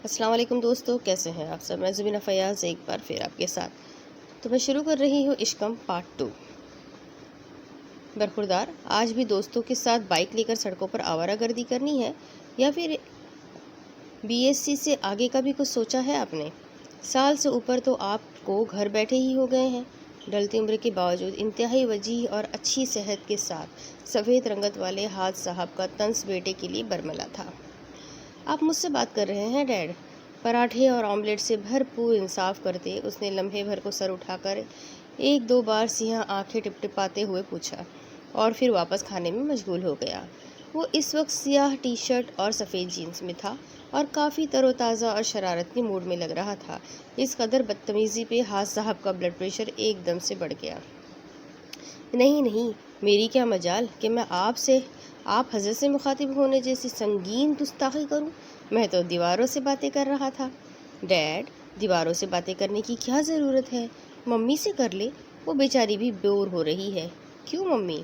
السلام علیکم دوستو، کیسے ہیں آپ سب؟ میں زبینہ فیاض ایک بار پھر آپ کے ساتھ تو میں شروع کر رہی ہوں عشقم پارٹ 2۔ برخوردار، آج بھی دوستوں کے ساتھ بائک لے کر سڑکوں پر آوارہ گردی کرنی ہے یا پھر BSc سے آگے کا بھی کچھ سوچا ہے آپ نے؟ سال سے اوپر تو آپ کو گھر بیٹھے ہی ہو گئے ہیں۔ ڈھلتی عمر کے باوجود انتہائی وجیح اور اچھی صحت کے ساتھ سفید رنگت والے حاج صاحب کا طنز بیٹے کے لیے برملا تھا۔ آپ مجھ سے بات کر رہے ہیں ڈیڈ؟ پراٹھے اور آملیٹ سے بھرپور انصاف کرتے اس نے لمحے بھر کو سر اٹھا کر ایک دو بار سیاہ آنکھیں ٹپٹپاتے ہوئے پوچھا اور پھر واپس کھانے میں مشغول ہو گیا۔ وہ اس وقت سیاہ ٹی شرٹ اور سفید جینس میں تھا اور کافی تر و تازہ اور شرارت کے موڈ میں لگ رہا تھا۔ اس قدر بدتمیزی پہ حاج صاحب کا بلڈ پریشر ایک دم سے بڑھ گیا۔ نہیں، میری کیا مجال کہ میں آپ حضرت سے مخاطب ہونے جیسی سنگین گستاخی کروں؟ میں تو دیواروں سے باتیں کر رہا تھا۔ ڈیڈ، دیواروں سے باتیں کرنے کی کیا ضرورت ہے؟ ممی سے کر لے، وہ بیچاری بھی بور ہو رہی ہے۔ کیوں ممی؟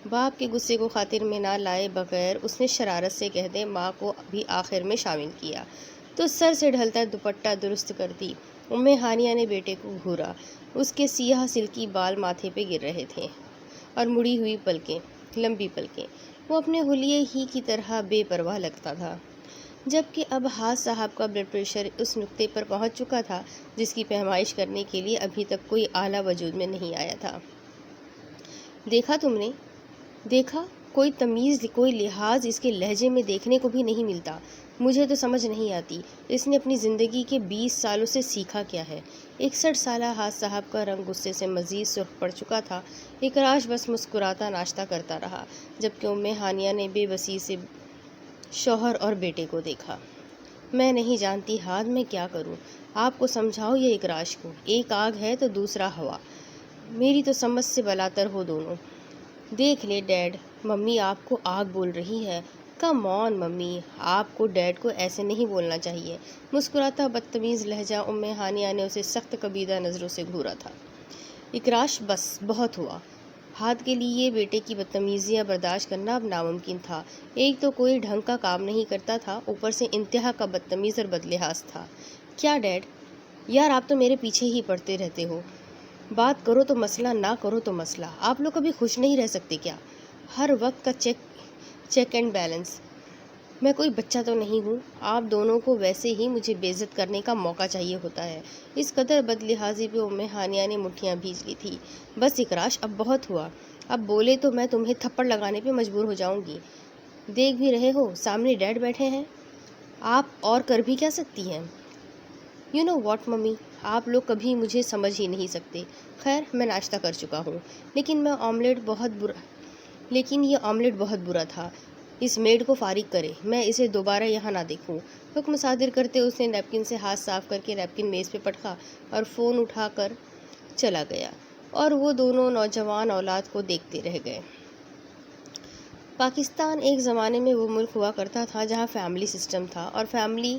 باپ کے غصے کو خاطر میں نہ لائے بغیر اس نے شرارت سے کہہ دے ماں کو بھی آخر میں شامل کیا تو سر سے ڈھلتا دوپٹہ درست کرتی ہانیہ نے بیٹے کو گھورا۔ اس کے سیاہ سلکی بال ماتھے پہ گر رہے تھے اور مڑی ہوئی لمبی پلکیں وہ اپنے حلیے ہی کی طرح بے پرواہ لگتا تھا، جبکہ اب حاج صاحب کا بلڈ پریشر اس نقطے پر پہنچ چکا تھا جس کی پیمائش کرنے کے لیے ابھی تک کوئی آلہ وجود میں نہیں آیا تھا۔ دیکھا تم نے؟ دیکھا؟ کوئی تمیز، کوئی لحاظ اس کے لہجے میں دیکھنے کو بھی نہیں ملتا۔ مجھے تو سمجھ نہیں آتی اس نے اپنی زندگی کے 20 سالوں سے سیکھا کیا ہے۔ 61 سالہ حاج صاحب کا رنگ غصے سے مزید سرخ پڑ چکا تھا۔ اکراش بس مسکراتا ناشتہ کرتا رہا، جبکہ ہانیہ نے بے بسی سے شوہر اور بیٹے کو دیکھا۔ میں نہیں جانتی حاج میں کیا کروں، آپ کو سمجھاؤ یا اکراش کو؟ ایک آگ ہے تو دوسرا ہوا، میری تو سمجھ سے بلاتر ہو دونوں۔ دیکھ لے ڈیڈ، ممی آپ کو آگ بول رہی ہے۔ کم آن ممی، آپ کو ڈیڈ کو ایسے نہیں بولنا چاہیے۔ مسکراتا بدتمیز لہجہ ہانیہ نے اسے سخت کبیدہ نظروں سے گھورا تھا۔ اکراش بس بہت ہوا۔ ہاتھ کے لیے بیٹے کی بدتمیزیاں برداشت کرنا اب ناممکن تھا۔ ایک تو کوئی ڈھنگ کا کام نہیں کرتا تھا، اوپر سے انتہا کا بدتمیز اور بدلحاظ تھا۔ کیا ڈیڈ؟ یار آپ تو میرے پیچھے ہی پڑتے رہتے ہو، بات کرو تو مسئلہ، نہ کرو تو مسئلہ۔ آپ لوگ کبھی خوش نہیں رہ سکتے کیا؟ ہر وقت کا چیک اینڈ بیلنس۔ میں کوئی بچہ تو نہیں ہوں، آپ دونوں کو ویسے ہی مجھے بے عزت کرنے کا موقع چاہیے ہوتا ہے۔ اس قدر بدلحاظی پہ ہانیہ نے مٹھیاں بھیج لی تھی۔ بس اکراش، اب بہت ہوا، اب بولے تو میں تمہیں تھپڑ لگانے پہ مجبور ہو جاؤں گی۔ دیکھ بھی رہے ہو سامنے ڈیڈ بیٹھے ہیں، آپ اور کر بھی کیا سکتی ہیں؟ یو نو واٹ ممی، آپ لوگ کبھی مجھے سمجھ ہی نہیں سکتے۔ خیر، میں ناشتہ کر چکا ہوں، لیکن یہ آملیٹ بہت برا تھا۔ اس میڈ کو فارغ کرے، میں اسے دوبارہ یہاں نہ دیکھوں۔ حکم صادر کرتے اس نے نیپکن سے ہاتھ صاف کر کے نیپکن میز پہ پٹکا اور فون اٹھا کر چلا گیا، اور وہ دونوں نوجوان اولاد کو دیکھتے رہ گئے۔ پاکستان ایک زمانے میں وہ ملک ہوا کرتا تھا جہاں فیملی سسٹم تھا اور فیملی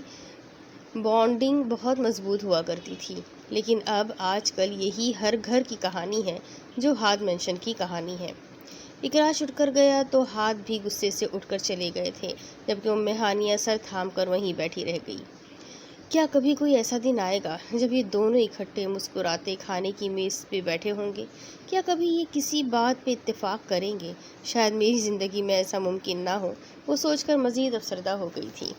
بانڈنگ بہت مضبوط ہوا کرتی تھی، لیکن اب آج کل یہی ہر گھر کی کہانی ہے جو ہاتھ مینشن کی کہانی ہے۔ اکراش اٹھ کر گیا تو ہاتھ بھی غصے سے اٹھ کر چلے گئے تھے، جبکہ ہانیہ سر تھام کر وہیں بیٹھی رہ گئی۔ کیا کبھی کوئی ایسا دن آئے گا جب یہ دونوں اکٹھے مسکراتے کھانے کی میز پہ بیٹھے ہوں گے؟ کیا کبھی یہ کسی بات پہ اتفاق کریں گے؟ شاید میری زندگی میں ایسا ممکن نہ ہو، وہ سوچ کر مزید افسردہ ہو گئی تھی۔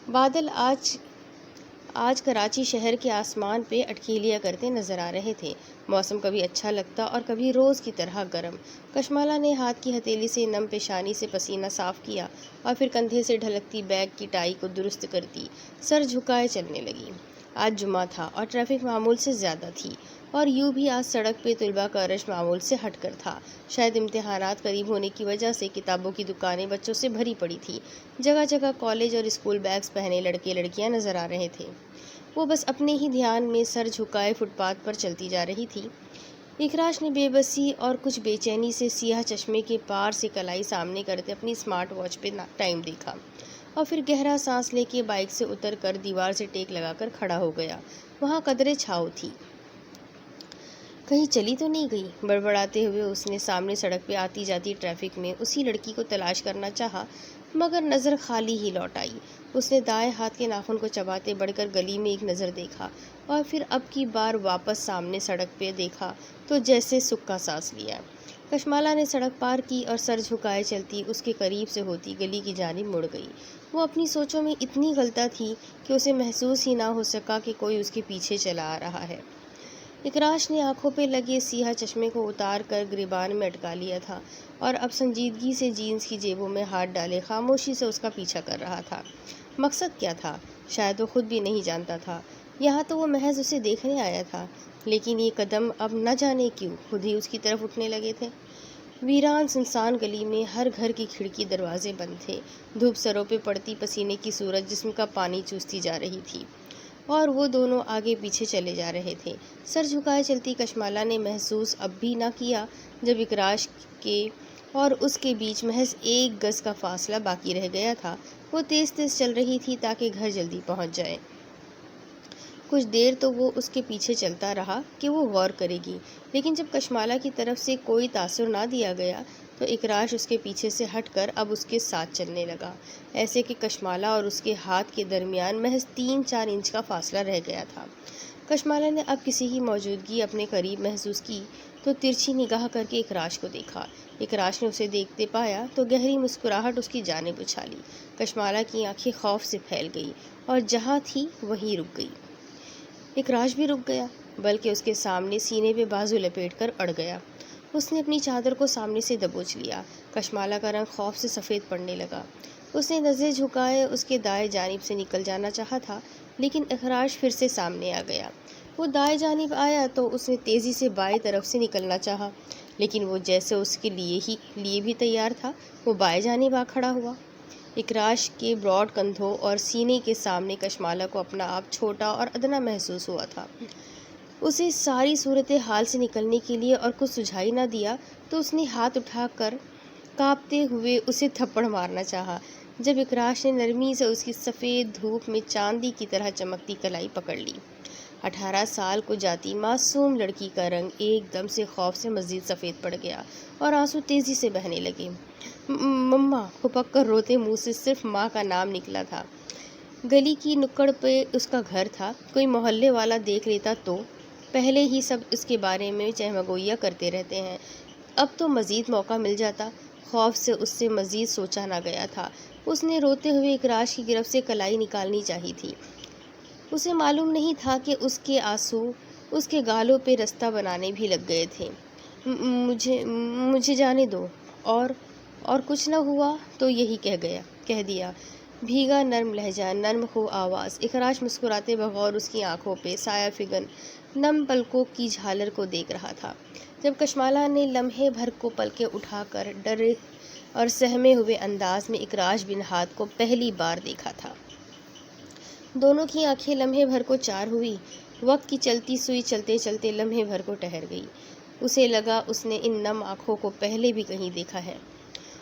بادل آج کراچی شہر کے آسمان پہ اٹکیلیاں کرتے نظر آ رہے تھے۔ موسم کبھی اچھا لگتا اور کبھی روز کی طرح گرم۔ کشمالہ نے ہاتھ کی ہتھیلی سے نم پیشانی سے پسینہ صاف کیا اور پھر کندھے سے ڈھلکتی بیگ کی ٹائی کو درست کرتی سر جھکائے چلنے لگی۔ آج جمعہ تھا اور ٹریفک معمول سے زیادہ تھی، اور یوں بھی آج سڑک پہ طلباء کا رش معمول سے ہٹ کر تھا۔ شاید امتحانات قریب ہونے کی وجہ سے کتابوں کی دکانیں بچوں سے بھری پڑی تھی۔ جگہ جگہ کالج اور اسکول بیگز پہنے لڑکے لڑکیاں نظر آ رہے تھے۔ وہ بس اپنے ہی دھیان میں سر جھکائے فٹ پاتھ پر چلتی جا رہی تھی۔ اکراش نے بے بسی اور کچھ بے چینی سے سیاہ چشمے کے پار سے کلائی سامنے کرتے اپنی اسمارٹ واچ پہ ٹائم دیکھا اور پھر گہرا سانس لے کے بائک سے اتر کر دیوار سے ٹیک لگا کر کھڑا ہو گیا۔ وہاں قدرے چھاؤ تھی، کہیں چلی تو نہیں گئی؟ بڑبڑاتے ہوئے اس نے سامنے سڑک پہ آتی جاتی ٹریفک میں اسی لڑکی کو تلاش کرنا چاہا مگر نظر خالی ہی لوٹ آئی۔ اس نے دائیں ہاتھ کے ناخن کو چباتے بڑھ کر گلی میں ایک نظر دیکھا اور پھر اب کی بار واپس سامنے سڑک پہ دیکھا تو جیسے سکا سانس لیا۔ کشمالا نے سڑک پار کی اور سر جھکائے چلتی اس کے قریب سے ہوتی گلی کی جانب مڑ گئی۔ وہ اپنی سوچوں میں اتنی غلطہ تھی کہ اسے محسوس ہی نہ ہو سکا کہ کوئی اس کے پیچھے چلا آ رہا ہے۔ اکراش نے آنکھوں پہ لگے سیاہ چشمے کو اتار کر گریبان میں اٹکا لیا تھا اور اب سنجیدگی سے جینس کی جیبوں میں ہاتھ ڈالے خاموشی سے اس کا پیچھا کر رہا تھا۔ مقصد کیا تھا؟ شاید وہ خود بھی نہیں جانتا تھا۔ یہاں تو وہ محض اسے دیکھنے آیا تھا، لیکن یہ قدم اب نہ جانے کیوں خود ہی اس کی طرف اٹھنے لگے تھے۔ ویران سنسان گلی میں ہر گھر کی کھڑکی دروازے بند تھے۔ دھوپ سروں پہ پڑتی پسینے کی صورت جسم کا پانی چوستی جا رہی تھی اور وہ دونوں آگے پیچھے چلے جا رہے تھے۔ سر جھکائے چلتی کشمالا نے محسوس اب بھی نہ کیا جب اکراش کے اور اس کے بیچ محض 1 گز کا فاصلہ باقی رہ گیا تھا۔ وہ تیز تیز چل رہی تھی تاکہ گھر جلدی پہنچ جائے۔ کچھ دیر تو وہ اس کے پیچھے چلتا رہا کہ وہ غور کرے گی، لیکن جب کشمالا کی طرف سے کوئی تاثر نہ دیا گیا تو اکراش اس کے پیچھے سے ہٹ کر اب اس کے ساتھ چلنے لگا، ایسے کہ کشمالا اور اس کے ہاتھ کے درمیان محض 3-4 انچ کا فاصلہ رہ گیا تھا۔ کشمالا نے اب کسی کی موجودگی اپنے قریب محسوس کی تو ترچھی نگاہ کر کے اکراش کو دیکھا۔ اکراش نے اسے دیکھتے پایا تو گہری مسکراہٹ اس کی جانب اچھالی۔ کشمالا کی آنکھیں خوف سے پھیل گئی اور جہاں تھی وہیں رک گئی۔ اکراش بھی رک گیا، بلکہ اس کے سامنے سینے پہ بازو لپیٹ کر اڑ گیا۔ اس نے اپنی چادر کو سامنے سے دبوچ لیا۔ کشمالا کا رنگ خوف سے سفید پڑنے لگا۔ اس نے نظریں جھکائے اس کے دائیں جانب سے نکل جانا چاہا تھا، لیکن اکراش پھر سے سامنے آ گیا۔ وہ دائیں جانب آیا تو اس نے تیزی سے بائیں طرف سے نکلنا چاہا، لیکن وہ جیسے اس کے لیے بھی تیار تھا، وہ بائیں جانب آ کھڑا ہوا۔ اکراش کے براڈ کندھوں اور سینے کے سامنے کشمالا کو اپنا آپ چھوٹا اور ادنا محسوس ہوا تھا۔ اسے ساری صورتحال سے نکلنے کے لیے اور کچھ سجھائی نہ دیا تو اس نے ہاتھ اٹھا کر کانپتے ہوئے اسے تھپڑ مارنا چاہا، جب اکراش نے نرمی سے اس کی سفید دھوپ میں چاندی کی طرح چمکتی کلائی پکڑ لی۔ 18 سال کو جاتی معصوم لڑکی کا رنگ ایک دم سے خوف سے مزید سفید پڑ گیا اور آنسو تیزی سے بہنے لگے۔ مما پھپک کر روتے منہ سے صرف ماں کا نام نکلا تھا۔ گلی کی نکڑ پہ اس کا گھر تھا، کوئی محلے والا دیکھ لیتا تو پہلے ہی سب اس کے بارے میں چہمگوئیاں کرتے رہتے ہیں، اب تو مزید موقع مل جاتا۔ خوف سے اس سے مزید سوچا نہ گیا تھا۔ اس نے روتے ہوئے اکراش کی گرفت سے کلائی نکالنی چاہی تھی۔ اسے معلوم نہیں تھا کہ اس کے آنسو اس کے گالوں پہ رستہ بنانے بھی لگ گئے تھے۔ مجھے جانے دو، اور کچھ نہ ہوا تو یہی کہہ دیا۔ بھیگا نرم لہجہ، نرم خو آواز۔ اکراش مسکراتے بغور اس کی آنکھوں پہ سایہ فگن نم پلکوں کی جھالر کو دیکھ رہا تھا۔ جب کشمالا نے لمحے بھر کو پلکیں اٹھا کر ڈرے اور سہمے ہوئے انداز میں اکراش بن ہاتھ کو پہلی بار دیکھا تھا، دونوں کی آنکھیں لمحے بھر کو چار ہوئی۔ وقت کی چلتی سوئی چلتے چلتے لمحے بھر کو ٹھہر گئی۔ اسے لگا اس نے ان نم آنکھوں کو پہلے بھی کہیں دیکھا ہے،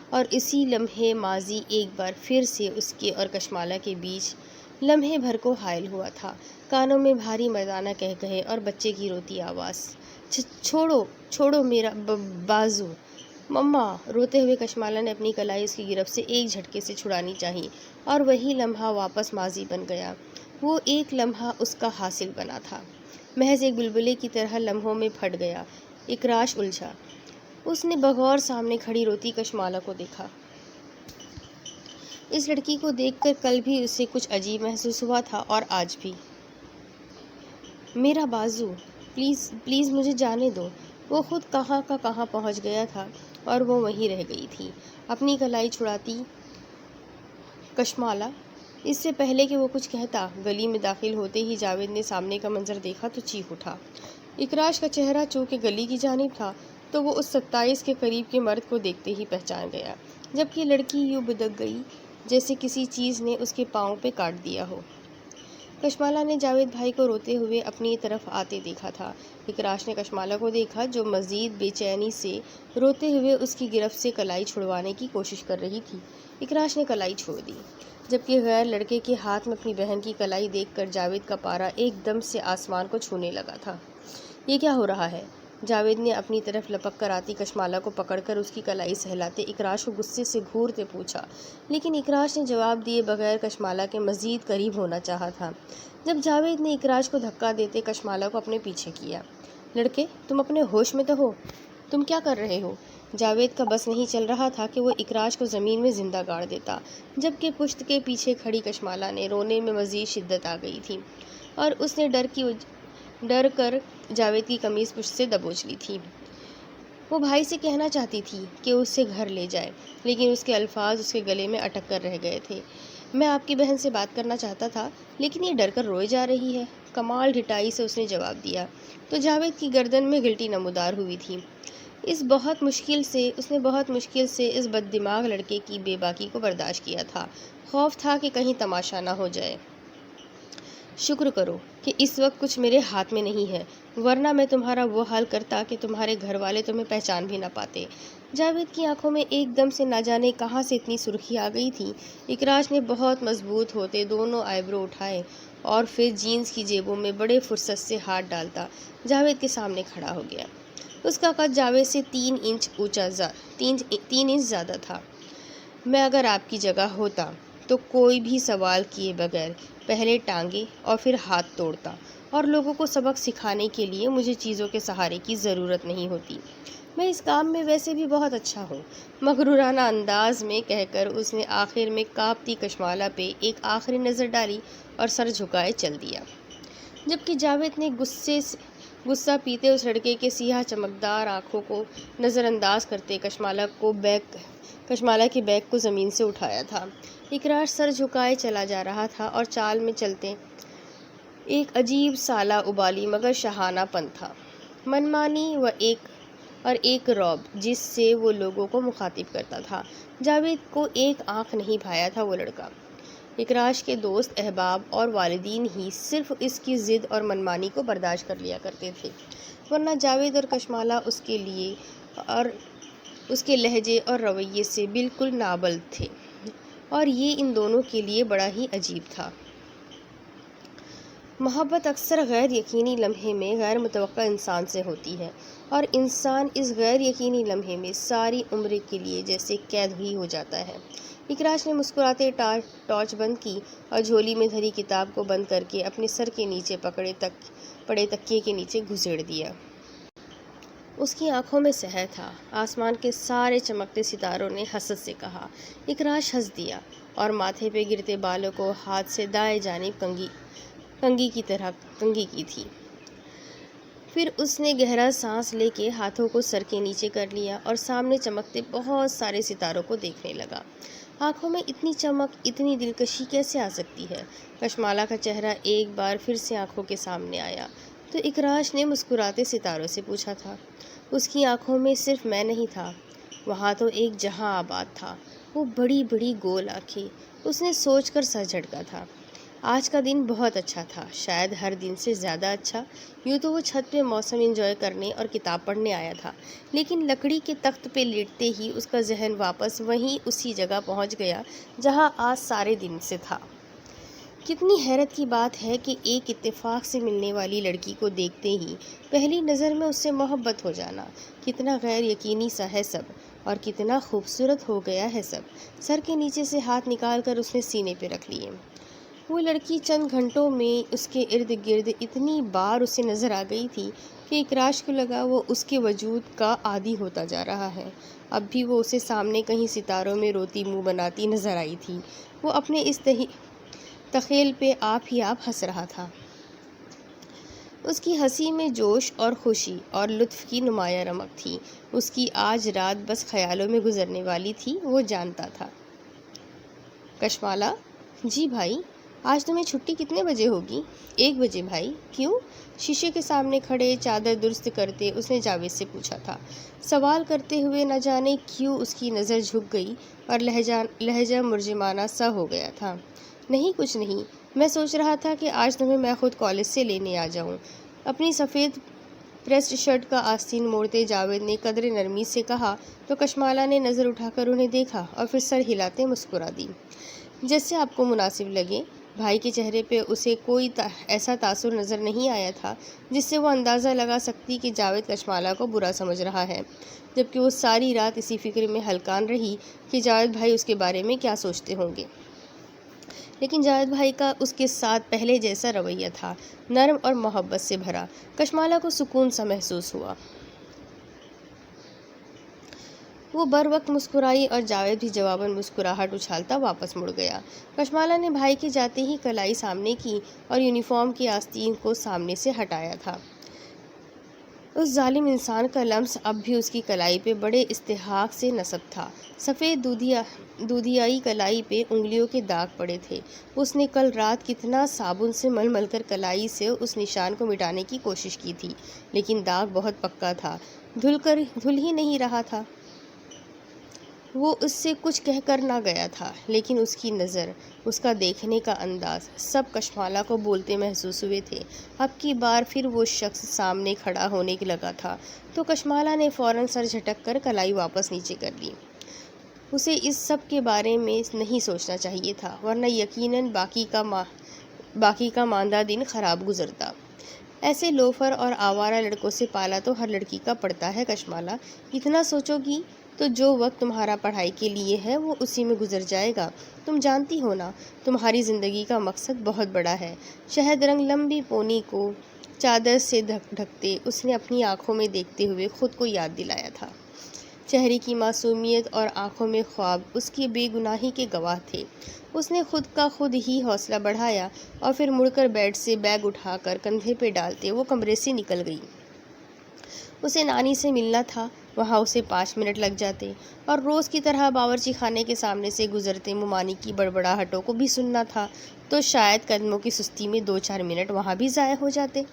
اور اسی لمحے ماضی ایک بار پھر سے اس کے اور کشمالا کے بیچ لمحے بھر کو حائل ہوا تھا۔ کانوں میں بھاری مردانہ قہقہے اور بچے کی روتی آواز، چھوڑو میرا بازو مما۔ روتے ہوئے کشمالا نے اپنی کلائی اس کی گرفت سے ایک جھٹکے سے چھڑانی چاہی اور وہی لمحہ واپس ماضی بن گیا۔ وہ ایک لمحہ اس کا حاصل بنا تھا، محض ایک بلبلے کی طرح لمحوں میں پھٹ گیا۔ اکراش الجھا۔ اس نے بغور سامنے کھڑی روتی کشمالا کو دیکھا۔ اس لڑکی کو دیکھ کر کل بھی اسے کچھ عجیب محسوس ہوا تھا اور آج بھی۔ میرا بازو، پلیز مجھے جانے دو۔ وہ خود کہاں کا کہاں پہنچ گیا تھا اور وہ وہیں رہ گئی تھی، اپنی کلائی چھڑاتی۔ کشمالا، اس سے پہلے کہ وہ کچھ کہتا، گلی میں داخل ہوتے ہی جاوید نے سامنے کا منظر دیکھا تو چیخ اٹھا۔ اکراش کا چہرہ چونکہ گلی کی جانب تھا تو وہ اس 27 کے قریب کے مرد کو دیکھتے ہی پہچان گیا، جبکہ لڑکی یوں بدک گئی جیسے کسی چیز نے اس کے پاؤں پہ کاٹ دیا ہو۔ کشمالا نے جاوید بھائی کو روتے ہوئے اپنی طرف آتے دیکھا تھا۔ اکراش نے کشمالا کو دیکھا جو مزید بے چینی سے روتے ہوئے اس کی گرفت سے کلائی چھڑوانے کی کوشش کر رہی تھی۔ اکراش نے کلائی چھوڑ دی، جبکہ غیر لڑکے کے ہاتھ میں اپنی بہن کی کلائی دیکھ کر جاوید کا پارا ایک دم سے آسمان کو چھونے لگا تھا۔ یہ کیا ہو رہا ہے؟ جاوید نے اپنی طرف لپک کر آتی کشمالہ کو پکڑ کر اس کی کلائی سہلاتے اکراش کو غصے سے گھورتے پوچھا، لیکن اکراش نے جواب دیے بغیر کشمالہ کے مزید قریب ہونا چاہا تھا۔ جب جاوید نے اکراش کو دھکا دیتے کشمالہ کو اپنے پیچھے کیا، لڑکے تم اپنے ہوش میں تو ہو؟ تم کیا کر رہے ہو؟ جاوید کا بس نہیں چل رہا تھا کہ وہ اکراش کو زمین میں زندہ گاڑ دیتا، جبکہ پشت کے پیچھے کھڑی کشمالہ نے رونے میں مزید شدت آ گئی تھی اور اس نے ڈر کر جاوید کی قمیض پشت سے دبوچ لی تھی۔ وہ بھائی سے کہنا چاہتی تھی کہ اسے گھر لے جائے، لیکن اس کے الفاظ اس کے گلے میں اٹک کر رہ گئے تھے۔ میں آپ کی بہن سے بات کرنا چاہتا تھا، لیکن یہ ڈر کر روئے جا رہی ہے، کمال ڈٹائی سے اس نے جواب دیا تو جاوید کی گردن میں گلٹی نمودار ہوئی تھی۔ اس نے بہت مشکل سے اس بد دماغ لڑکے کی بے باکی کو برداشت کیا تھا۔ خوف تھا کہ کہیں تماشا نہ ہو جائے۔ شکر کرو کہ اس وقت کچھ میرے ہاتھ میں نہیں ہے، ورنہ میں تمہارا وہ حال کرتا کہ تمہارے گھر والے تمہیں پہچان بھی نہ پاتے۔ جاوید کی آنکھوں میں ایک دم سے نہ جانے کہاں سے اتنی سرخی آ گئی تھی۔ اکراش نے بہت مضبوط ہوتے دونوں آئیبرو اٹھائے اور پھر جینز کی جیبوں میں بڑے فرصت سے ہاتھ ڈالتا جاوید کے سامنے کھڑا ہو گیا۔ اس کا قد جاوید سے 3 انچ زیادہ تھا۔ میں اگر آپ کی جگہ ہوتا تو کوئی بھی سوال کیے بغیر پہلے ٹانگیں اور پھر ہاتھ توڑتا، اور لوگوں کو سبق سکھانے کے لیے مجھے چیزوں کے سہارے کی ضرورت نہیں ہوتی۔ میں اس کام میں ویسے بھی بہت اچھا ہوں، مغرورانہ انداز میں کہہ کر اس نے آخر میں کانپتی کشمالہ پہ ایک آخری نظر ڈالی اور سر جھکائے چل دیا، جبکہ جاوید نے غصہ پیتے اس لڑکے کے سیاہ چمکدار آنکھوں کو نظر انداز کرتے کشمالہ کے بیگ کو زمین سے اٹھایا تھا۔ اکراش سر جھکائے چلا جا رہا تھا اور چال میں چلتے ایک عجیب سالہ ابالی مگر شاہانہ پن تھا، منمانی اور ایک رعب جس سے وہ لوگوں کو مخاطب کرتا تھا۔ جاوید کو ایک آنکھ نہیں بھایا تھا وہ لڑکا۔ اکراش کے دوست احباب اور والدین ہی صرف اس کی ضد اور منمانی کو برداشت کر لیا کرتے تھے، ورنہ جاوید اور کشمالہ اس کے لیے اور اس کے لہجے اور رویے سے بالکل نابلد تھے، اور یہ ان دونوں کے لیے بڑا ہی عجیب تھا۔ محبت اکثر غیر یقینی لمحے میں غیر متوقع انسان سے ہوتی ہے، اور انسان اس غیر یقینی لمحے میں ساری عمر کے لیے جیسے قید ہی ہو جاتا ہے۔ اکراش نے مسکراتے ٹارچ بند کی اور جھولی میں دھری کتاب کو بند کر کے اپنے سر کے نیچے پڑے تکیے کے نیچے گھسیڑ دیا۔ اس کی آنکھوں میں سحر تھا۔ آسمان کے سارے چمکتے ستاروں نے حسد سے کہا۔ اکراش ہنس دیا اور ماتھے پہ گرتے بالوں کو ہاتھ سے دائیں جانب کنگھی کی تھی۔ پھر اس نے گہرا سانس لے کے ہاتھوں کو سر کے نیچے کر لیا اور سامنے چمکتے بہت سارے ستاروں کو دیکھنے لگا۔ آنکھوں میں اتنی چمک، اتنی دلکشی کیسے آ سکتی ہے؟ کشمالہ کا چہرہ ایک بار پھر سے آنکھوں کے سامنے آیا تو اکراش نے مسکراتے ستاروں سے پوچھا تھا۔ اس کی آنکھوں میں صرف میں نہیں تھا، وہاں تو ایک جہاں آباد تھا، وہ بڑی بڑی گول آنکھیں۔ اس نے سوچ کر سر جھٹکا تھا۔ آج کا دن بہت اچھا تھا، شاید ہر دن سے زیادہ اچھا۔ یوں تو وہ چھت پہ موسم انجوائے کرنے اور کتاب پڑھنے آیا تھا، لیکن لکڑی کے تخت پہ لیٹتے ہی اس کا ذہن واپس وہیں اسی جگہ پہنچ گیا جہاں آج سارے دن سے تھا۔ کتنی حیرت کی بات ہے کہ ایک اتفاق سے ملنے والی لڑکی کو دیکھتے ہی پہلی نظر میں اس سے محبت ہو جانا، کتنا غیر یقینی سا ہے سب، اور کتنا خوبصورت ہو گیا ہے سب۔ سر کے نیچے سے ہاتھ نکال کر اس نے سینے پہ رکھ لیے۔ وہ لڑکی چند گھنٹوں میں اس کے ارد گرد اتنی بار اسے نظر آ گئی تھی کہ اکراش کو لگا وہ اس کے وجود کا عادی ہوتا جا رہا ہے۔ اب بھی وہ اسے سامنے کہیں ستاروں میں روتی منہ بناتی نظر آئی تھی۔ وہ اپنے اس تخیل پہ آپ ہی آپ ہنس رہا تھا۔ اس کی ہنسی میں جوش اور خوشی اور لطف کی نمایاں رمق تھی۔ اس کی آج رات بس خیالوں میں گزرنے والی تھی، وہ جانتا تھا۔ کشمالہ، جی بھائی، آج تمہیں چھٹی کتنے بجے ہوگی؟ 1 بجے بھائی۔ کیوں؟ شیشے کے سامنے کھڑے چادر درست کرتے اس نے جاوید سے پوچھا تھا۔ سوال کرتے ہوئے نہ جانے کیوں اس کی نظر جھک گئی اور لہجہ مرجمانہ سا ہو گیا تھا۔ نہیں کچھ نہیں، میں سوچ رہا تھا کہ آج تمہیں میں خود کالج سے لینے آ جاؤں۔ اپنی سفید پریسڈ شرٹ کا آستین موڑتے جاوید نے قدرے نرمی سے کہا تو کشمالہ نے نظر اٹھا کر انہیں دیکھا اور پھر سر ہلاتے مسکرا دی۔ جیسے آپ کو مناسب لگے، بھائی کے چہرے پہ اسے کوئی ایسا تاثر نظر نہیں آیا تھا جس سے وہ اندازہ لگا سکتی کہ جاوید کشمالہ کو برا سمجھ رہا ہے، جبکہ وہ ساری رات اسی فکر میں ہلکان رہی کہ جاوید بھائی اس کے بارے میں کیا سوچتے ہوں گے۔ لیکن جاوید بھائی کا اس کے ساتھ پہلے جیسا رویہ تھا، نرم اور محبت سے بھرا۔ کشمالہ کو سکون سا محسوس ہوا۔ وہ بر وقت مسکرائی اور جاوید بھی جواباً مسکراہٹ اچھالتا واپس مڑ گیا۔ کشمالہ نے بھائی کے جاتے ہی کلائی سامنے کی اور یونیفارم کی آستین کو سامنے سے ہٹایا تھا۔ اس ظالم انسان کا لمس اب بھی اس کی کلائی پہ بڑے استحقاق سے نصب تھا۔ سفید دودھیائی کلائی پہ انگلیوں کے داغ پڑے تھے۔ اس نے کل رات کتنا صابن سے مل مل کر کلائی سے اس نشان کو مٹانے کی کوشش کی تھی، لیکن داغ بہت پکا تھا، دھل ہی نہیں رہا تھا۔ وہ اس سے کچھ کہہ کر نہ گیا تھا، لیکن اس کی نظر، اس کا دیکھنے کا انداز، سب کشمالہ کو بولتے محسوس ہوئے تھے۔ اب کی بار پھر وہ شخص سامنے کھڑا ہونے لگا تھا تو کشمالہ نے فوراً سر جھٹک کر کلائی واپس نیچے کر لی۔ اسے اس سب کے بارے میں نہیں سوچنا چاہیے تھا، ورنہ یقیناً باقی کا ماندہ دن خراب گزرتا۔ ایسے لوفر اور آوارہ لڑکوں سے پالا تو ہر لڑکی کا پڑتا ہے کشمالہ۔ اتنا سوچو گی تو جو وقت تمہارا پڑھائی کے لیے ہے وہ اسی میں گزر جائے گا۔ تم جانتی ہو نا، تمہاری زندگی کا مقصد بہت بڑا ہے۔ شہد رنگ لمبی پونی کو چادر سے ڈھکتے اس نے اپنی آنکھوں میں دیکھتے ہوئے خود کو یاد دلایا تھا۔ چہرے کی معصومیت اور آنکھوں میں خواب اس کی بے گناہی کے گواہ تھے۔ اس نے خود کا خود ہی حوصلہ بڑھایا اور پھر مڑ کر بیڈ سے بیگ اٹھا کر کندھے پہ ڈالتے وہ کمرے سے نکل گئی۔ اسے نانی سے ملنا تھا، وہاں اسے 5 منٹ لگ جاتے، اور روز کی طرح باورچی خانے کے سامنے سے گزرتے ممانی کی بڑبڑاہٹوں کو بھی سننا تھا، تو شاید قدموں کی سستی میں 2-4 منٹ وہاں بھی ضائع ہو جاتے۔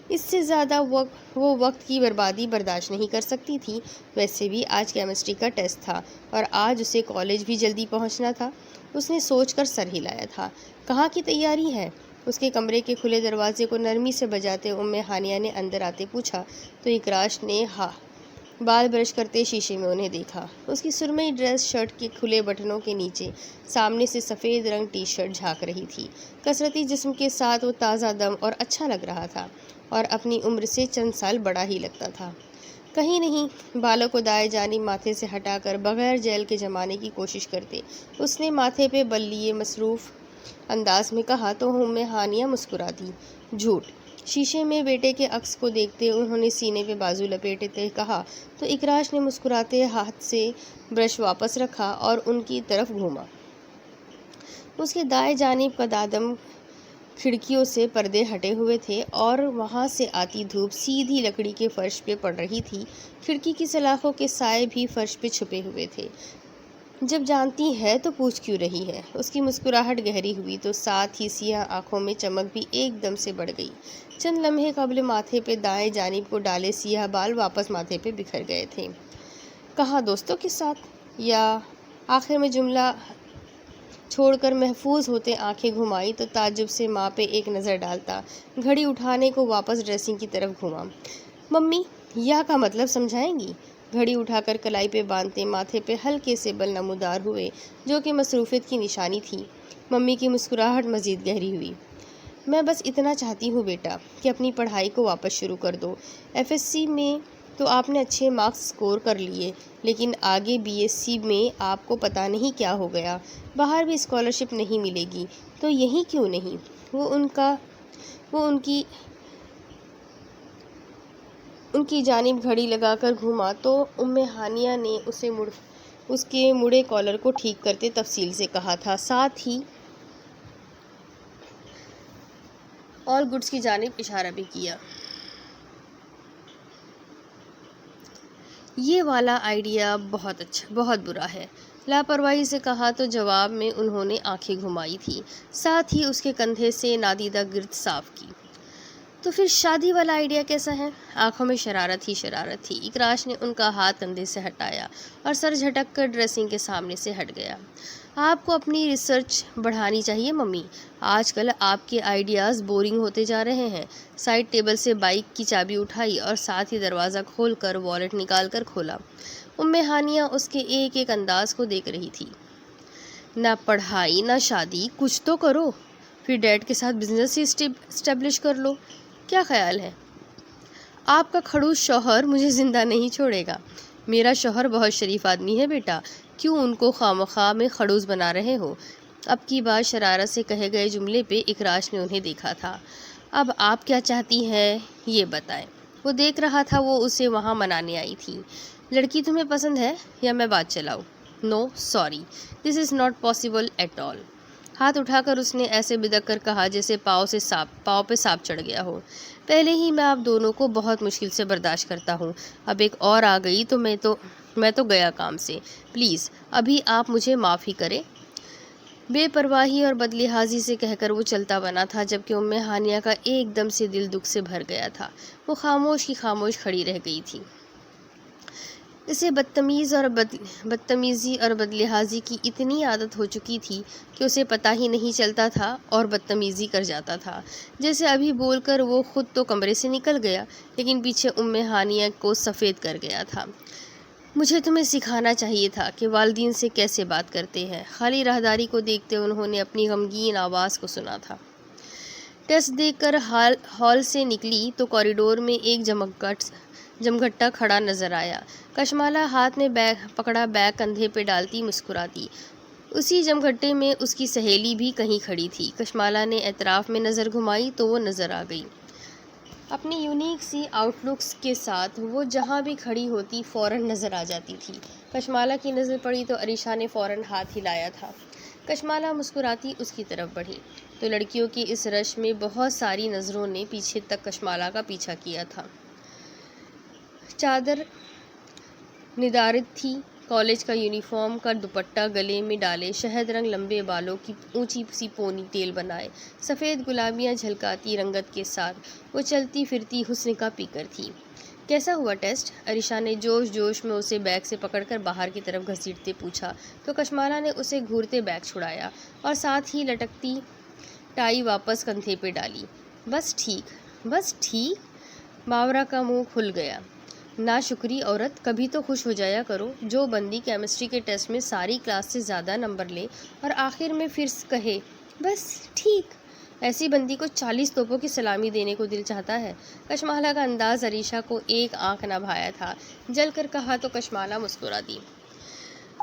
اس سے زیادہ وہ وقت کی بربادی برداشت نہیں کر سکتی تھی۔ ویسے بھی آج کیمسٹری کا ٹیسٹ تھا اور آج اسے کالج بھی جلدی پہنچنا تھا۔ اس نے سوچ کر سر ہلایا تھا۔ کہاں کی تیاری ہے؟ اس کے کمرے کے کھلے دروازے کو نرمی سے بجاتے ہانیہ نے اندر آتے پوچھا تو اکراش نے بال برش کرتے شیشے میں انہیں دیکھا۔ اس کی سرمئی ڈریس شرٹ کے کھلے بٹنوں کے نیچے سامنے سے سفید رنگ ٹی شرٹ جھانک رہی تھی۔ کثرتی جسم کے ساتھ وہ تازہ دم اور اچھا لگ رہا تھا اور اپنی عمر سے چند سال بڑا ہی لگتا تھا۔ کہیں نہیں، بالوں کو دائیں جانب ماتھے سے ہٹا کر بغیر جیل کے جمانے کی کوشش کرتے اس نے ماتھے پہ بل لیے مصروف انداز میں کہا تو ہانیہ مسکرا دی۔ جھوٹ۔ شیشے میں بیٹے کے عکس کو دیکھتے انہوں نے سینے پہ بازو لپیٹتے کہا تو اکراش نے مسکراتے ہاتھ سے برش واپس رکھا اور ان کی طرف گھوما۔ اس کے دائیں جانب کا دادم کھڑکیوں سے پردے ہٹے ہوئے تھے اور وہاں سے آتی دھوپ سیدھی لکڑی کے فرش پہ پڑ رہی تھی۔ کھڑکی کی سلاخوں کے سائے بھی فرش پہ چھپے ہوئے تھے۔ جب جانتی ہے تو پوچھ کیوں رہی ہے؟ اس کی مسکراہٹ گہری ہوئی تو ساتھ ہی سیاہ آنکھوں میں چمک بھی ایک دم سے بڑھ گئی۔ چند لمحے قبل ماتھے پہ دائیں جانب کو ڈالے سیاہ بال واپس ماتھے پہ بکھر گئے تھے۔ کہاں دوستوں کے ساتھ؟ یا آخر میں جملہ چھوڑ کر محفوظ ہوتے آنکھیں گھمائی تو تعجب سے ماں پہ ایک نظر ڈالتا گھڑی اٹھانے کو واپس ڈریسنگ کی طرف گھوما۔ ممی، یا کا مطلب سمجھائیں گی؟ گھڑی اٹھا کر کلائی پہ باندھتے ماتھے پہ ہلکے سے بل نمودار ہوئے جو کہ مصروفیت کی نشانی تھی۔ ممی کی مسکراہٹ مزید گہری ہوئی۔ میں بس اتنا چاہتی ہوں بیٹا کہ اپنی پڑھائی کو واپس شروع کر دو۔ FSC میں تو آپ نے اچھے مارکس سکور کر لیے، لیکن آگے BSc میں آپ کو پتہ نہیں کیا ہو گیا، باہر بھی اسکالرشپ نہیں ملے گی تو یہیں کیوں نہیں؟ وہ ان کی جانب گھڑی لگا کر گھوما تو ہانیہ نے اس کے مڑے کالر کو ٹھیک کرتے تفصیل سے کہا تھا، ساتھ ہی آل گڈس کی جانب اشارہ بھی کیا۔ یہ والا آئیڈیا بہت برا ہے، لاپرواہی سے کہا تو جواب میں انہوں نے آنکھیں گھمائی تھی، ساتھ ہی اس کے کندھے سے نادیدہ گرد صاف کی۔ تو پھر شادی والا آئیڈیا کیسا ہے؟ آنکھوں میں شرارت تھی۔ اکراش نے ان کا ہاتھ کندھے سے ہٹایا اور سر جھٹک کر ڈریسنگ کے سامنے سے ہٹ گیا۔ آپ کو اپنی ریسرچ بڑھانی چاہیے ممی، آج کل آپ کے آئیڈیاز بورنگ ہوتے جا رہے ہیں۔ سائڈ ٹیبل سے بائک کی چابی اٹھائی اور ساتھ ہی دروازہ کھول کر والیٹ نکال کر کھولا۔ ہانیہ اس کے ایک ایک انداز کو دیکھ رہی تھی۔ نہ پڑھائی نہ شادی، کچھ تو کرو۔ پھر ڈیڈ کے ساتھ بزنس ہی اسٹیبلش کر لو. کیا خیال ہے؟ آپ کا کھڑوس شوہر مجھے زندہ نہیں چھوڑے گا. میرا شوہر بہت شریف آدمی ہے بیٹا، کیوں ان کو خواہ میں خڑوس بنا رہے ہو؟ اب کی بات شرارت سے کہے گئے جملے پہ اکراش نے انہیں دیکھا تھا. اب آپ کیا چاہتی ہیں یہ بتائیں. وہ دیکھ رہا تھا وہ اسے وہاں منانے آئی تھی. لڑکی تمہیں پسند ہے یا میں بات چلاؤں؟ No sorry, this is not possible at all. ہاتھ اٹھا کر اس نے ایسے بدک کر کہا جیسے پاؤں پہ سانپ چڑھ گیا ہو. پہلے ہی میں آپ دونوں کو بہت مشکل سے برداشت کرتا ہوں، اب ایک اور آ گئی تو میں تو گیا کام سے. پلیز ابھی آپ مجھے معاف ہی کریں. بے پرواہی اور بدلحاظی سے کہہ کر وہ چلتا بنا تھا، جبکہ ام ہانیہ کا ایک دم سے دل دکھ سے بھر گیا تھا. وہ خاموش کی خاموش کھڑی رہ گئی تھی. اسے بدتمیزی اور بدلحاظی کی اتنی عادت ہو چکی تھی کہ اسے پتہ ہی نہیں چلتا تھا اور بدتمیزی کر جاتا تھا. جیسے ابھی بول کر وہ خود تو کمرے سے نکل گیا لیکن پیچھے ام ہانیہ کو سفید کر گیا تھا. مجھے تمہیں سکھانا چاہیے تھا کہ والدین سے کیسے بات کرتے ہیں. خالی راہداری کو دیکھتے انہوں نے اپنی غمگین آواز کو سنا تھا. ٹیسٹ دیکھ کر ہال سے نکلی تو کوریڈور میں ایک جمگھٹا کھڑا نظر آیا. کشمالہ ہاتھ میں پکڑا بیگ کندھے پہ ڈالتی مسکراتی. اسی جمگھٹے میں اس کی سہیلی بھی کہیں کھڑی تھی. کشمالہ نے اطراف میں نظر گھمائی تو وہ نظر آ گئی. اپنی یونیک سی آؤٹ لکس کے ساتھ وہ جہاں بھی کھڑی ہوتی فوراً نظر آ جاتی تھی. کشمالہ کی نظر پڑی تو عریشہ نے فوراً ہاتھ ہلایا تھا. کشمالہ مسکراتی اس کی طرف بڑھی تو لڑکیوں کی اس رش میں بہت ساری نظروں نے پیچھے تک کشمالہ کا پیچھا کیا تھا. چادر ندارد تھی، کالج کا یونیفارم کا دوپٹہ گلے میں ڈالے، شہد رنگ لمبے بالوں کی اونچی سی پونی ٹیل بنائے، سفید گلابیاں جھلکاتی رنگت کے ساتھ وہ چلتی پھرتی حسن کا پیکر تھی. کیسا ہوا ٹیسٹ؟ عریشہ نے جوش میں اسے بیگ سے پکڑ کر باہر کی طرف گھسیٹتے پوچھا تو کشمالہ نے اسے گھورتے بیگ چھڑایا اور ساتھ ہی لٹکتی ٹائی واپس کندھے پہ ڈالی. بس ٹھیک. باورہ کا منہ کھل گیا. ناشکری عورت، کبھی تو خوش ہو جایا کرو. جو بندی کیمسٹری کے ٹیسٹ میں ساری کلاس سے زیادہ نمبر لے اور آخر میں پھر کہے بس ٹھیک، ایسی بندی کو 40 توپوں کی سلامی دینے کو دل چاہتا ہے. کشمالہ کا انداز عریشہ کو ایک آنکھ نہ بھایا تھا. جل کر کہا تو کشمالہ مسکرا دی.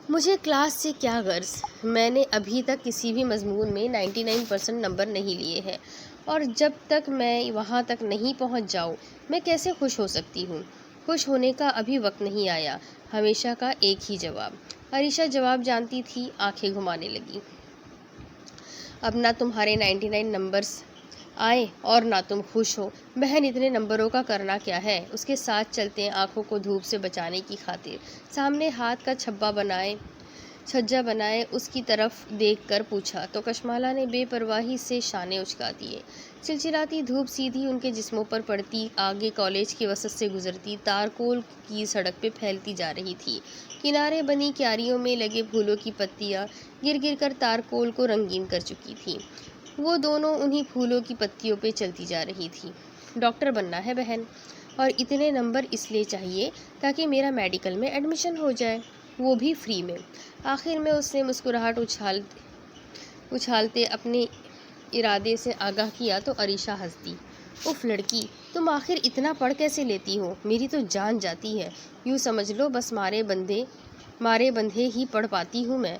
مجھے کلاس سے کیا غرض، میں نے ابھی تک کسی بھی مضمون میں 99% نمبر نہیں لیے ہیں اور جب تک میں وہاں تک نہیں پہنچ جاؤں میں کیسے خوش ہو سکتی ہوں؟ خوش ہونے کا ابھی وقت نہیں آیا. ہمیشہ کا ایک ہی جواب. عریشہ جواب جانتی تھی، آنکھیں گھمانے لگی. اب نہ تمہارے 99 نمبرز آئے اور نہ تم خوش ہو. بہن اتنے نمبروں کا کرنا کیا ہے؟ اس کے ساتھ چلتے آنکھوں کو دھوپ سے بچانے کی خاطر سامنے ہاتھ کا چھجا بنائے اس کی طرف دیکھ کر پوچھا تو کشمالہ نے بے پرواہی سے شانے اچکا دیے. چلچلاتی دھوپ سیدھی ان کے جسموں پر پڑتی، آگے کالج کے وسط سے گزرتی، تارکول کی سڑک پہ پھیلتی جا رہی تھی. کنارے بنی کیاریوں میں لگے پھولوں کی پتیاں گر گر کر تارکول کو رنگین کر چکی تھیں. وہ دونوں انہی پھولوں کی پتیوں پہ چلتی جا رہی تھی. ڈاکٹر بننا ہے بہن، اور اتنے نمبر اس لیے چاہیے تاکہ میرا میڈیکل میں ایڈمیشن ہو جائے، وہ بھی فری میں. آخر میں اس نے مسکراہٹ اچھالتے اپنے ارادے سے آگاہ کیا تو عریشہ ہنس دی. اف لڑکی، تم آخر اتنا پڑھ کیسے لیتی ہو؟ میری تو جان جاتی ہے. یوں سمجھ لو بس مارے بندھے ہی پڑھ پاتی ہوں میں.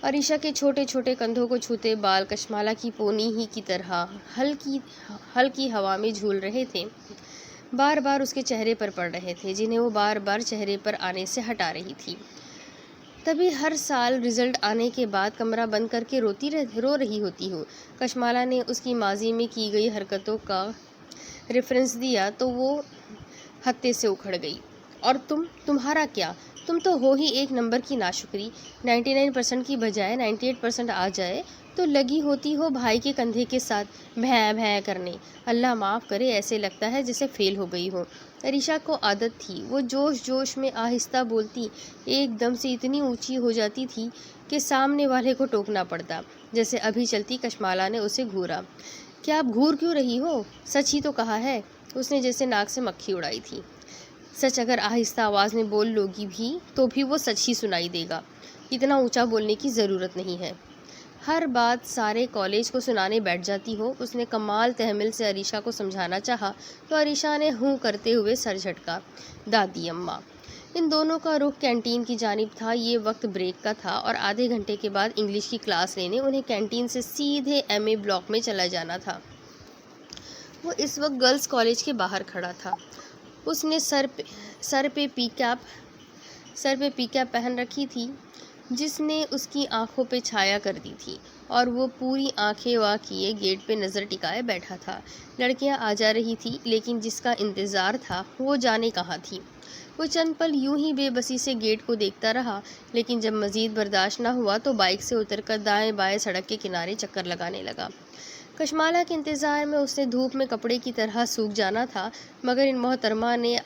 عریشہ کے چھوٹے چھوٹے کندھوں کو چھوتے بال کشمالہ کی پونی ہی کی طرح ہلکی ہوا میں جھول رہے تھے، بار بار اس کے چہرے پر پڑ رہے تھے، جنہیں وہ بار بار چہرے پر آنے سے ہٹا رہی تھی. تبھی ہر سال رزلٹ آنے کے بعد کمرہ بند کر کے رو رہی ہوتی ہوں. کشمالہ نے اس کی ماضی میں کی گئی حرکتوں کا ریفرنس دیا تو وہ ہتے سے اکھڑ گئی. اور تمہارا کیا؟ تم تو ہو ہی ایک نمبر کی ناشکری. 99% کی بجائے 98% آ جائے تو لگی ہوتی ہو بھائی کے کندھے کے ساتھ بھیں کرنے. اللہ معاف کرے، ایسے لگتا ہے جیسے فیل ہو گئی ہو. عریشہ کو عادت تھی، وہ جوش میں آہستہ بولتی ایک دم سے اتنی اونچی ہو جاتی تھی کہ سامنے والے کو ٹوکنا پڑتا. جیسے ابھی چلتی کشمالہ نے اسے گھورا. کیا آپ گھور کیوں رہی ہو؟ سچ ہی تو کہا ہے. اس نے جیسے ناک سے مکھی اڑائی تھی. سچ اگر آہستہ آواز میں بول لوگی بھی تو بھی وہ سچ ہی سنائی دے گا. اتنا اونچا بولنے کی ضرورت نہیں ہے. ہر بات سارے کالج کو سنانے بیٹھ جاتی ہو۔ اس نے کمال تحمل سے عریشہ کو سمجھانا چاہا تو عریشہ نے ہوں کرتے ہوئے سر جھٹکا۔ دادی اماں۔ ان دونوں کا رخ کینٹین کی جانب تھا۔ یہ وقت بریک کا تھا اور آدھے گھنٹے کے بعد انگلش کی کلاس لینے انہیں کینٹین سے سیدھے ایم اے بلاک میں چلا جانا تھا۔ وہ اس وقت گرلز کالج کے باہر کھڑا تھا۔ اس نے سر پہ پی کیپ پہن رکھی تھی جس نے اس کی آنکھوں پہ چھایا کر دی تھی، اور وہ پوری آنکھیں وا کیے گیٹ پہ نظر ٹکائے بیٹھا تھا۔ لڑکیاں آ جا رہی تھی لیکن جس کا انتظار تھا وہ جانے کہاں تھی۔ وہ چند پل یوں ہی بے بسی سے گیٹ کو دیکھتا رہا، لیکن جب مزید برداشت نہ ہوا تو بائک سے اتر کر دائیں بائیں سڑک کے کنارے چکر لگانے لگا۔ کشمالہ کے انتظار میں اس نے دھوپ میں کپڑے کی طرح سوکھ جانا تھا، مگر ان محترمہ نے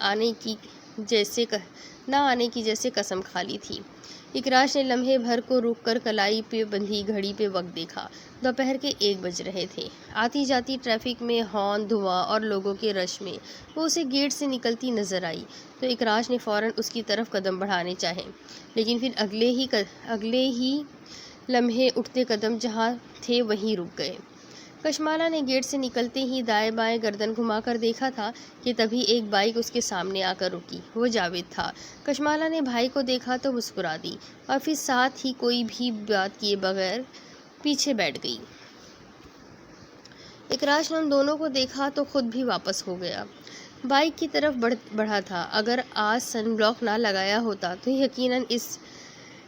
نہ آنے کی جیسے قسم کھا لی تھی۔ اکراش نے لمحے بھر کو رک کر کلائی پہ بندھی گھڑی پہ وقت دیکھا۔ دوپہر کے 1 بج رہے تھے۔ آتی جاتی ٹریفک میں، ہارن، دھواں اور لوگوں کے رش میں وہ اسے گیٹ سے نکلتی نظر آئی تو اکراش نے فوراً اس کی طرف قدم بڑھانے چاہے، لیکن پھر اگلے ہی لمحے اٹھتے قدم جہاں تھے وہیں رک گئے۔ کشمالہ نے گیٹ سے نکلتے ہی دائیں بائیں گردن گھما کر دیکھا تھا کہ تبھی ایک بائک اس کے سامنے آ کر رکی۔ وہ جاوید تھا۔ کشمالہ نے بھائی کو دیکھا تو مسکرا دی اور پھر ساتھ ہی کوئی بھی بات کیے بغیر پیچھے بیٹھ گئی۔ اکراش نے ان دونوں کو دیکھا تو خود بھی واپس ہو گیا۔ بائک کی طرف بڑھا تھا۔ اگر آج سن بلاک نہ لگایا ہوتا تو یقیناً اس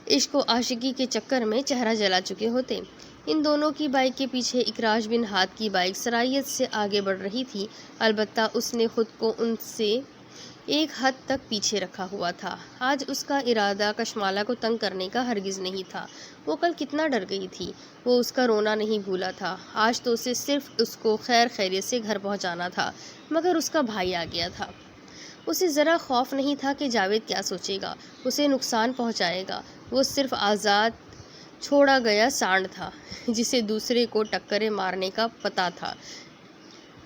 عشق و عاشقی کے چکر میں چہرہ جلا چکے ہوتے۔ ان دونوں کی بائک کے پیچھے اکراش بن ہاتھ کی بائک سرعت سے آگے بڑھ رہی تھی، البتہ اس نے خود کو ان سے ایک حد تک پیچھے رکھا ہوا تھا۔ آج اس کا ارادہ کشمالہ کو تنگ کرنے کا ہرگز نہیں تھا۔ وہ کل کتنا ڈر گئی تھی۔ وہ اس کا رونا نہیں بھولا تھا۔ آج تو اسے صرف اس کو خیر خیریت سے گھر پہنچانا تھا، مگر اس کا بھائی آ گیا تھا۔ اسے ذرا خوف نہیں تھا کہ جاوید کیا سوچے گا، اسے نقصان پہنچائے گا۔ وہ صرف آزاد چھوڑا گیا سانڈ تھا جسے دوسرے کو ٹکریں مارنے کا پتہ تھا،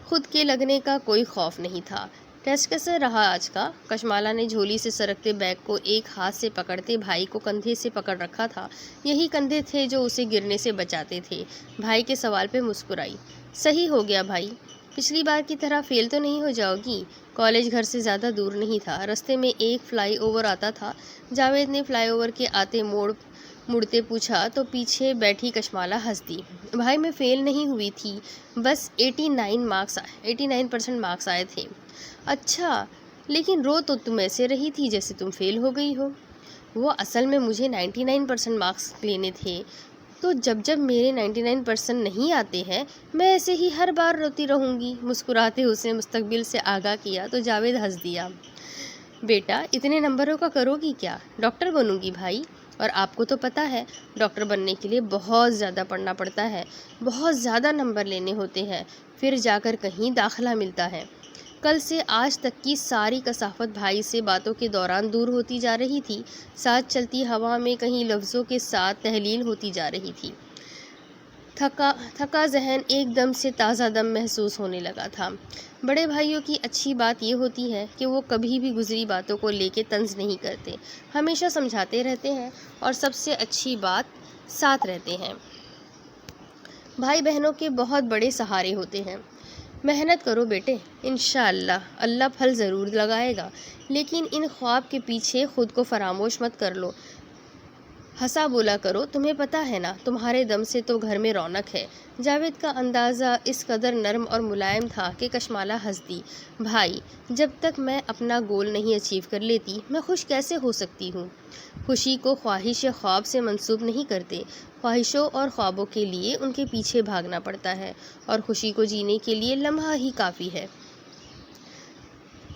خود کے لگنے کا کوئی خوف نہیں تھا۔ ٹیسٹ کیسا رہا آج کا؟ کشمالہ نے جھولی سے سرکتے بیگ کو ایک ہاتھ سے پکڑتے بھائی کو کندھے سے پکڑ رکھا تھا۔ یہی کندھے تھے جو اسے گرنے سے بچاتے تھے۔ بھائی کے سوال پہ مسکرائی۔ صحیح ہو گیا بھائی، پچھلی بار کی طرح فیل تو نہیں ہو جاؤ گی؟ کالج گھر سے زیادہ دور نہیں تھا، رستے میں ایک فلائی اوور آتا تھا۔ جاوید نے فلائی اوور کے آتے مڑتے پوچھا تو پیچھے بیٹھی کشمالہ ہنس دی۔ بھائی میں فیل نہیں ہوئی تھی، بس 89% مارکس آئے تھے۔ اچھا، لیکن رو تو تم ایسے رہی تھی جیسے تم فیل ہو گئی ہو۔ وہ اصل میں مجھے 99% مارکس لینے تھے، تو جب میرے 99% نہیں آتے ہیں میں ایسے ہی ہر بار روتی رہوں گی۔ مسکراتے اسے مستقبل سے آگاہ کیا تو جاوید ہنس دیا۔ بیٹا اتنے نمبروں کا کرو گی کیا؟ ڈاکٹر بنوں گی بھائی، اور آپ کو تو پتہ ہے ڈاکٹر بننے کے لیے بہت زیادہ پڑھنا پڑتا ہے، بہت زیادہ نمبر لینے ہوتے ہیں، پھر جا کر کہیں داخلہ ملتا ہے۔ کل سے آج تک کی ساری کثافت بھائی سے باتوں کے دوران دور ہوتی جا رہی تھی، ساتھ چلتی ہوا میں کہیں لفظوں کے ساتھ تحلیل ہوتی جا رہی تھی۔ تھکا ذہن ایک دم سے تازہ دم محسوس ہونے لگا تھا۔ بڑے بھائیوں کی اچھی بات یہ ہوتی ہے کہ وہ کبھی بھی گزری باتوں کو لے کے طنز نہیں کرتے، ہمیشہ سمجھاتے رہتے ہیں اور سب سے اچھی بات ساتھ رہتے ہیں۔ بھائی بہنوں کے بہت بڑے سہارے ہوتے ہیں۔ محنت کرو بیٹے، انشاءاللہ اللہ پھل ضرور لگائے گا، لیکن ان خواب کے پیچھے خود کو فراموش مت کر لو۔ ہنسا بولا کرو، تمہیں پتہ ہے نا تمہارے دم سے تو گھر میں رونق ہے۔ جاوید کا اندازہ اس قدر نرم اور ملائم تھا کہ کشمالہ ہنس دی۔ بھائی، جب تک میں اپنا گول نہیں اچیو کر لیتی میں خوش کیسے ہو سکتی ہوں؟ خوشی کو خواہش یا خواب سے منسوب نہیں کرتے، خواہشوں اور خوابوں کے لیے ان کے پیچھے بھاگنا پڑتا ہے، اور خوشی کو جینے کے لیے لمحہ ہی کافی ہے۔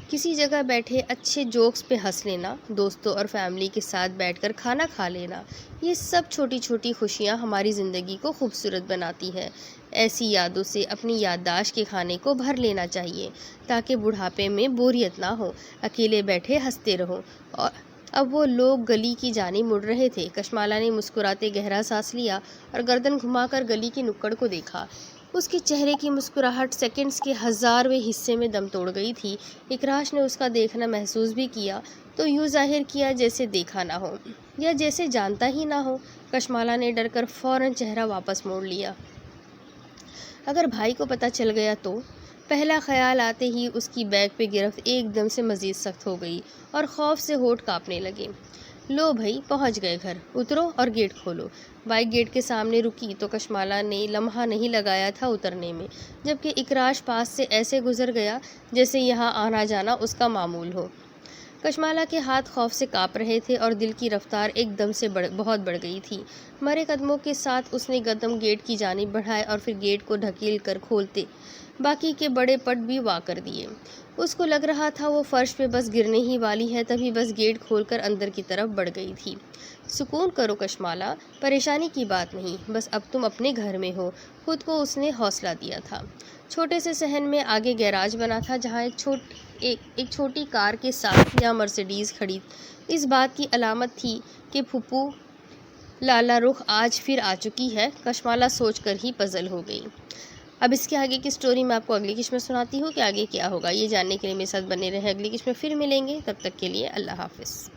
کسی جگہ بیٹھے اچھے جوکس پہ ہنس لینا، دوستوں اور فیملی کے ساتھ بیٹھ کر کھانا کھا لینا، یہ سب چھوٹی چھوٹی خوشیاں ہماری زندگی کو خوبصورت بناتی ہے۔ ایسی یادوں سے اپنی یادداشت کے کھانے کو بھر لینا چاہیے تاکہ بڑھاپے میں بوریت نہ ہو، اکیلے بیٹھے ہنستے رہو۔ اور اب وہ لوگ گلی کی جانب مڑ رہے تھے۔ کشمالہ نے مسکراتے گہرا سانس لیا اور گردن گھما کر گلی کی نکڑ کو دیکھا۔ اس کے چہرے کی مسکراہٹ سیکنڈز کے 1000ویں حصے میں دم توڑ گئی تھی۔ اکراش نے اس کا دیکھنا محسوس بھی کیا تو یوں ظاہر کیا جیسے دیکھا نہ ہو۔ یا جیسے جانتا ہی نہ ہو۔ کشمالا نے ڈر کر فوراً چہرہ واپس موڑ لیا۔ اگر بھائی کو پتہ چل گیا تو؟ پہلا خیال آتے ہی اس کی بیگ پہ گرفت ایک دم سے مزید سخت ہو گئی اور خوف سے ہونٹ کانپنے لگے۔ لو بھائی، پہنچ گئے گھر، اترو اور گیٹ کھولو۔ بائک گیٹ کے سامنے رکی تو کشمالا نے لمحہ نہیں لگایا تھا اترنے میں، جبکہ اکراش پاس سے ایسے گزر گیا جیسے یہاں آنا جانا اس کا معمول ہو۔ کشمالا کے ہاتھ خوف سے کانپ رہے تھے اور دل کی رفتار ایک دم سے بہت بڑھ گئی تھی۔ مرے قدموں کے ساتھ اس نے قدم گیٹ کی جانب بڑھائے اور پھر گیٹ کو ڈھکیل کر کھولتے باقی کے بڑے پٹ بھی وا کر دیے۔ اس کو لگ رہا تھا وہ فرش پہ بس گرنے ہی والی ہے، تبھی بس گیٹ کھول کر اندر کی طرف بڑھ گئی تھی۔ سکون کرو کشمالا، پریشانی کی بات نہیں، بس اب تم اپنے گھر میں ہو، خود کو اس نے حوصلہ دیا تھا۔ چھوٹے سے صحن میں آگے گیراج بنا تھا جہاں ایک چھوٹی کار کے ساتھ یا مرسیڈیز کھڑی اس بات کی علامت تھی کہ پھپھو لالا رخ آج پھر آ چکی ہے۔ کشمالا سوچ کر ہی پزل ہو گئی۔ اب اس کے آگے کی سٹوری میں آپ کو اگلی قسط میں سناتی ہوں کہ آگے کیا ہوگا۔ یہ جاننے کے لیے میرے ساتھ بنے رہیں، اگلی قسط میں پھر ملیں گے، تب تک کے لیے اللہ حافظ۔